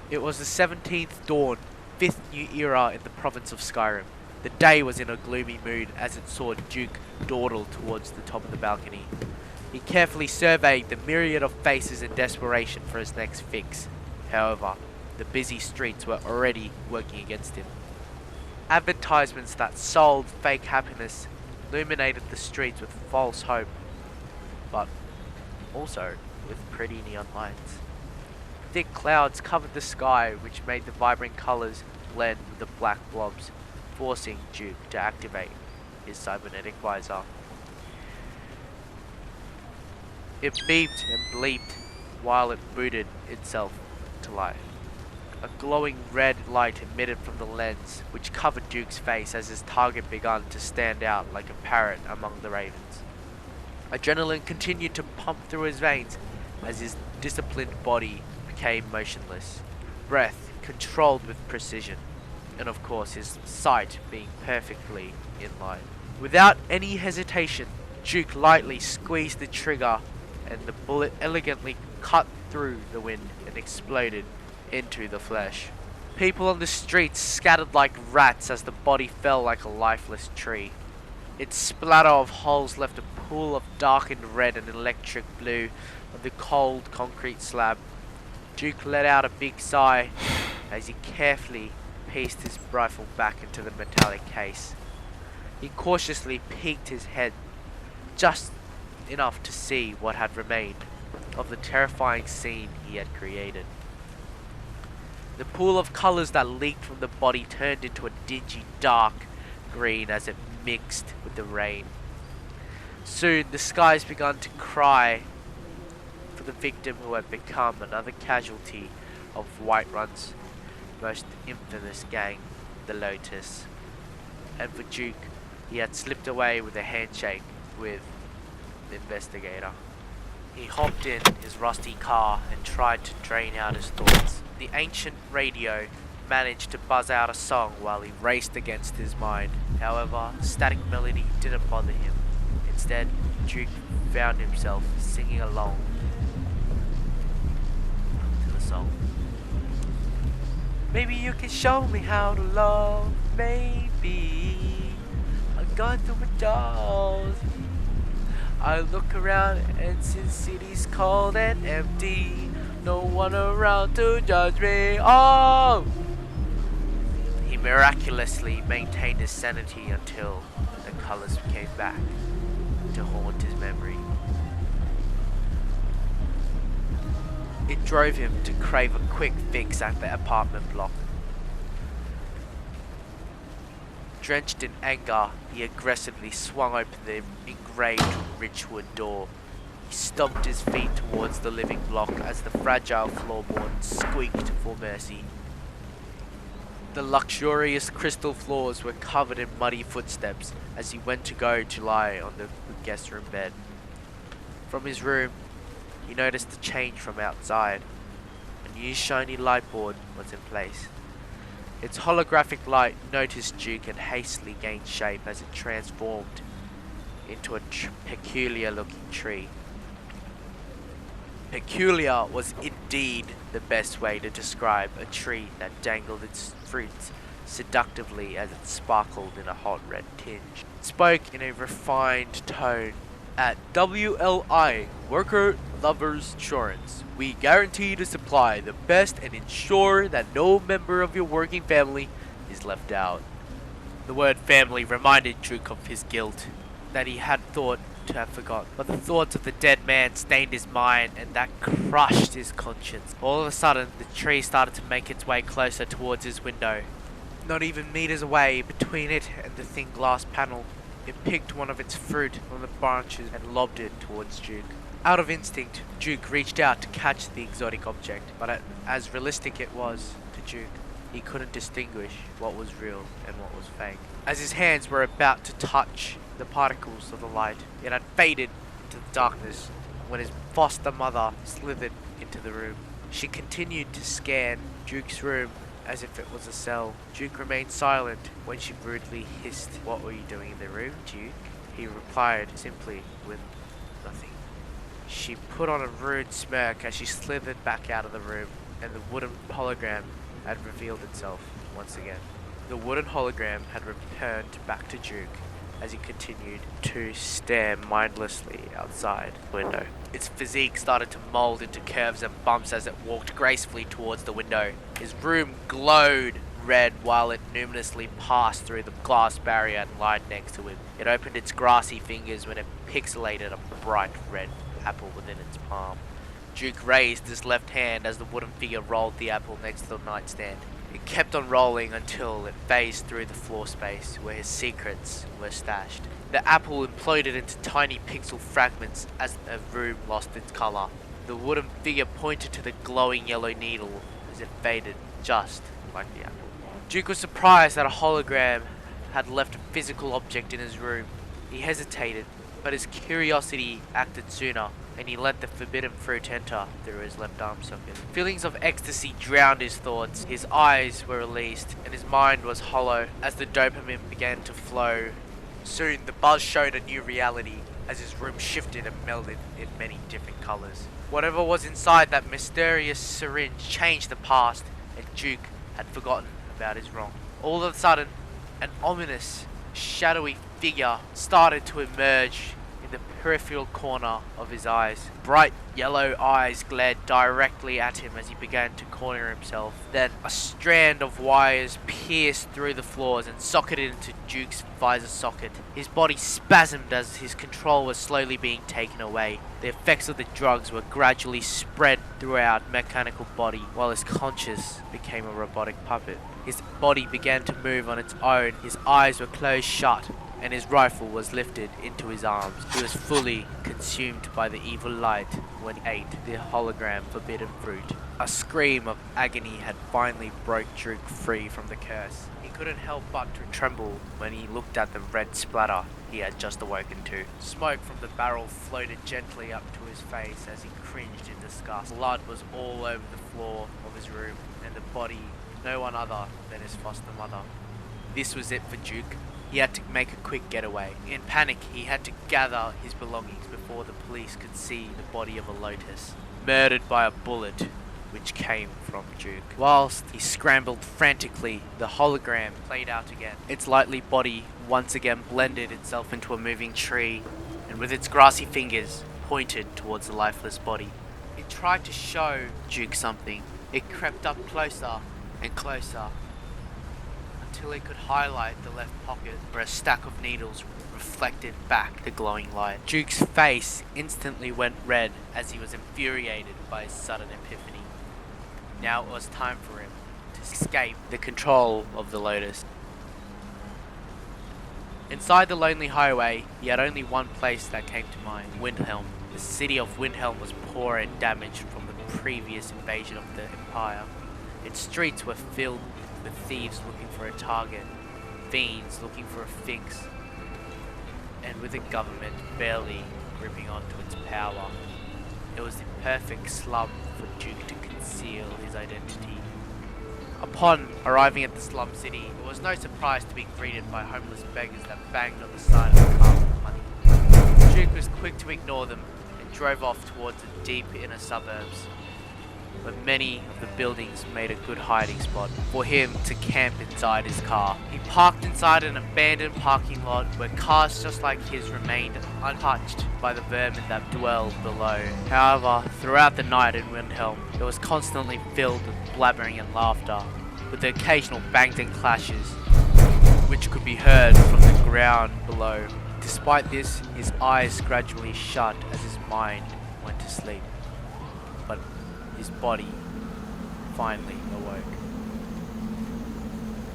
It was the 17th dawn, 5th new era in the province of Skyrim. The day was in a gloomy mood as it saw Duke dawdle towards the top of the balcony. He carefully surveyed the myriad of faces in desperation for his next fix. However, the busy streets were already working against him. Advertisements that sold fake happiness illuminated the streets with false hope, but also with pretty neon lights. Thick clouds covered the sky, which made the vibrant colours blend with the black blobs, forcing Duke to activate his cybernetic visor. It beeped and bleeped while it booted itself to life. A glowing red light emitted from the lens, which covered Duke's face as his target began to stand out like a parrot among the ravens. Adrenaline continued to pump through his veins as his disciplined body became motionless, breath controlled with precision, and of course his sight being perfectly in line. Without any hesitation, Duke lightly squeezed the trigger and the bullet elegantly cut through the wind and exploded into the flesh. People on the streets scattered like rats as the body fell like a lifeless tree. Its splatter of holes left a pool of darkened red and electric blue on the cold concrete slab. Duke let out a big sigh as he carefully pieced his rifle back into the metallic case. He cautiously peeked his head just enough to see what had remained of the terrifying scene he had created. The pool of colours that leaked from the body turned into a dingy dark green as it mixed with the rain. Soon the skies began to cry for the victim who had become another casualty of Whiterun's most infamous gang, the Lotus. And for Duke, he had slipped away with a handshake with the investigator. He hopped in his rusty car and tried to drain out his thoughts. The ancient radio managed to buzz out a song while he raced against his mind. However, the static melody didn't bother him. Instead, Duke found himself singing along to the song. Maybe you can show me how to love. Maybe I've gone through my doors. I look around and see the city's cold and empty. No one around to judge me. Oh! He miraculously maintained his sanity until the colours came back to haunt his memory. It drove him to crave a quick fix at the apartment block. Drenched in anger, he aggressively swung open the engraved richwood door. He stomped his feet towards the living block as the fragile floorboard squeaked for mercy. The luxurious crystal floors were covered in muddy footsteps as he went to go to lie on the guest room bed. From his room, he noticed a change from outside. A new shiny light board was in place. Its holographic light noticed Duke and hastily gained shape as it transformed into a peculiar looking tree. Peculiar was indeed the best way to describe a tree that dangled its fruits seductively as it sparkled in a hot red tinge. It spoke in a refined tone. At WLI, Worker Lovers Insurance, we guarantee to supply the best and ensure that no member of your working family is left out. The word family reminded Duke of his guilt that he had thought to have forgotten, but the thoughts of the dead man stained his mind and that crushed his conscience. All of a sudden, the tree started to make its way closer towards his window. Not even meters away, between it and the thin glass panel, it picked one of its fruit from the branches and lobbed it towards Duke. Out of instinct, Duke reached out to catch the exotic object, but as realistic it was to Duke, he couldn't distinguish what was real and what was fake. As his hands were about to touch the particles of the light, it had faded into the darkness when his foster mother slithered into the room. She continued to scan Duke's room as if it was a cell. Duke remained silent when she brutally hissed, "What were you doing in the room, Duke?" He replied simply with nothing. She put on a rude smirk as she slithered back out of the room. and the wooden hologram had revealed itself once again. The wooden hologram had returned back to Duke as he continued to stare mindlessly outside the window. Its physique started to mold into curves and bumps as it walked gracefully towards the window. His room glowed red while it luminously passed through the glass barrier and lied next to him. It opened its grassy fingers when it pixelated a bright red apple within its palm. Duke raised his left hand as the wooden figure rolled the apple next to the nightstand. It kept on rolling until it phased through the floor space where his secrets were stashed. The apple imploded into tiny pixel fragments as the room lost its color. The wooden figure pointed to the glowing yellow needle as it faded just like the apple. Duke was surprised that a hologram had left a physical object in his room. He hesitated, but his curiosity acted sooner, and he let the forbidden fruit enter through his left arm socket. Feelings of ecstasy drowned his thoughts. His eyes were released, and his mind was hollow as the dopamine began to flow. Soon, the buzz showed a new reality as his room shifted and melded in many different colors. Whatever was inside that mysterious syringe changed the past, and Duke had forgotten about his wrong. All of a sudden, an ominous, shadowy figure started to emerge in the peripheral corner of his eyes. Bright yellow eyes glared directly at him as he began to corner himself. Then a strand of wires pierced through the floors and socketed into Duke's visor socket. His body spasmed as his control was slowly being taken away. The effects of the drugs were gradually spread throughout mechanical body while his conscience became a robotic puppet. His body began to move on its own. His eyes were closed shut, and his rifle was lifted into his arms. He was fully consumed by the evil light when he ate the hologram forbidden fruit. A scream of agony had finally broke Duke free from the curse. He couldn't help but to tremble when he looked at the red splatter he had just awoken to. Smoke from the barrel floated gently up to his face as he cringed in disgust. Blood was all over the floor of his room, and the body no one other than his foster mother. This was it for Duke. He had to make a quick getaway. In panic, he had to gather his belongings before the police could see the body of a Lotus, murdered by a bullet which came from Duke. Whilst he scrambled frantically, the hologram played out again. Its lightly body once again blended itself into a moving tree, and with its grassy fingers pointed towards the lifeless body. It tried to show Duke something. It crept up closer and closer until it could highlight the left pocket where a stack of needles reflected back the glowing light. Duke's face instantly went red as he was infuriated by his sudden epiphany. Now it was time for him to escape the control of the Lotus. Inside the lonely highway, he had only one place that came to mind: Windhelm. The city of Windhelm was poor and damaged from the previous invasion of the Empire. Its streets were filled with thieves looking for a target, fiends looking for a fix, and with the government barely gripping onto its power. It was the perfect slum for Duke to conceal his identity. Upon arriving at the slum city, it was no surprise to be greeted by homeless beggars that banged on the side of the car for money. Duke was quick to ignore them and drove off towards the deep inner suburbs, where many of the buildings made a good hiding spot for him to camp inside his car. He parked inside an abandoned parking lot where cars just like his remained untouched by the vermin that dwelled below. However, throughout the night in Windhelm, it was constantly filled with blabbering and laughter, with the occasional bangs and clashes, which could be heard from the ground below. Despite this, his eyes gradually shut as his mind went to sleep. But his body finally awoke.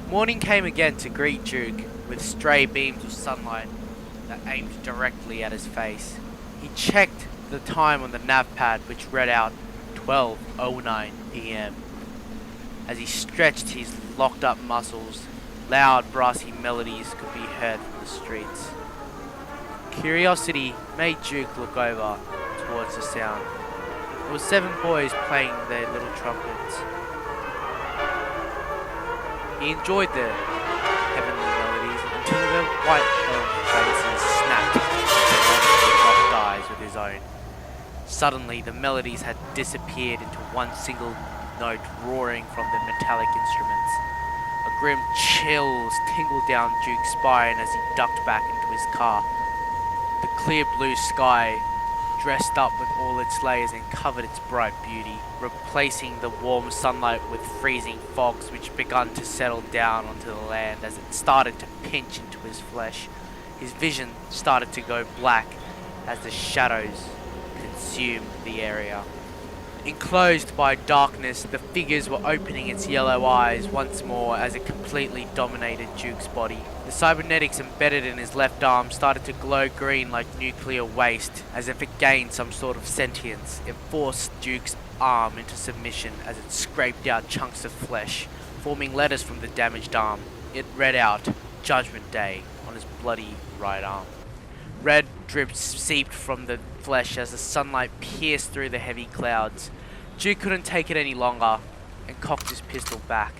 Morning came again to greet Duke with stray beams of sunlight that aimed directly at his face. He checked the time on the nav pad, which read out 12:09 p.m. As he stretched his locked up muscles, loud brassy melodies could be heard from the streets. Curiosity made Duke look over towards the sound. There were 7 boys playing their little trumpets. He enjoyed their heavenly melodies until their white faces snapped into locked eyes with his own. Suddenly, the melodies had disappeared into one single note roaring from the metallic instruments. A grim chills tingled down Duke's spine as he ducked back into his car. The clear blue sky dressed up with all its layers and covered its bright beauty, replacing the warm sunlight with freezing fogs which began to settle down onto the land as it started to pinch into his flesh. His vision started to go black as the shadows consumed the area. Enclosed by darkness, the figures were opening its yellow eyes once more as it completely dominated Duke's body. The cybernetics embedded in his left arm started to glow green like nuclear waste, as if it gained some sort of sentience. It forced Duke's arm into submission as it scraped out chunks of flesh, forming letters from the damaged arm. It read out, "Judgment Day," on his bloody right arm. Red drips seeped from the flesh as the sunlight pierced through the heavy clouds. Duke couldn't take it any longer and cocked his pistol back,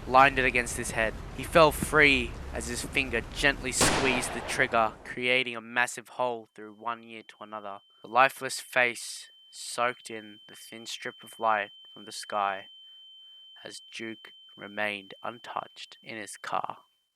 lined it against his head. He fell free as his finger gently squeezed the trigger, creating a massive hole through one ear to another. The lifeless face soaked in the thin strip of light from the sky as Duke remained untouched in his car.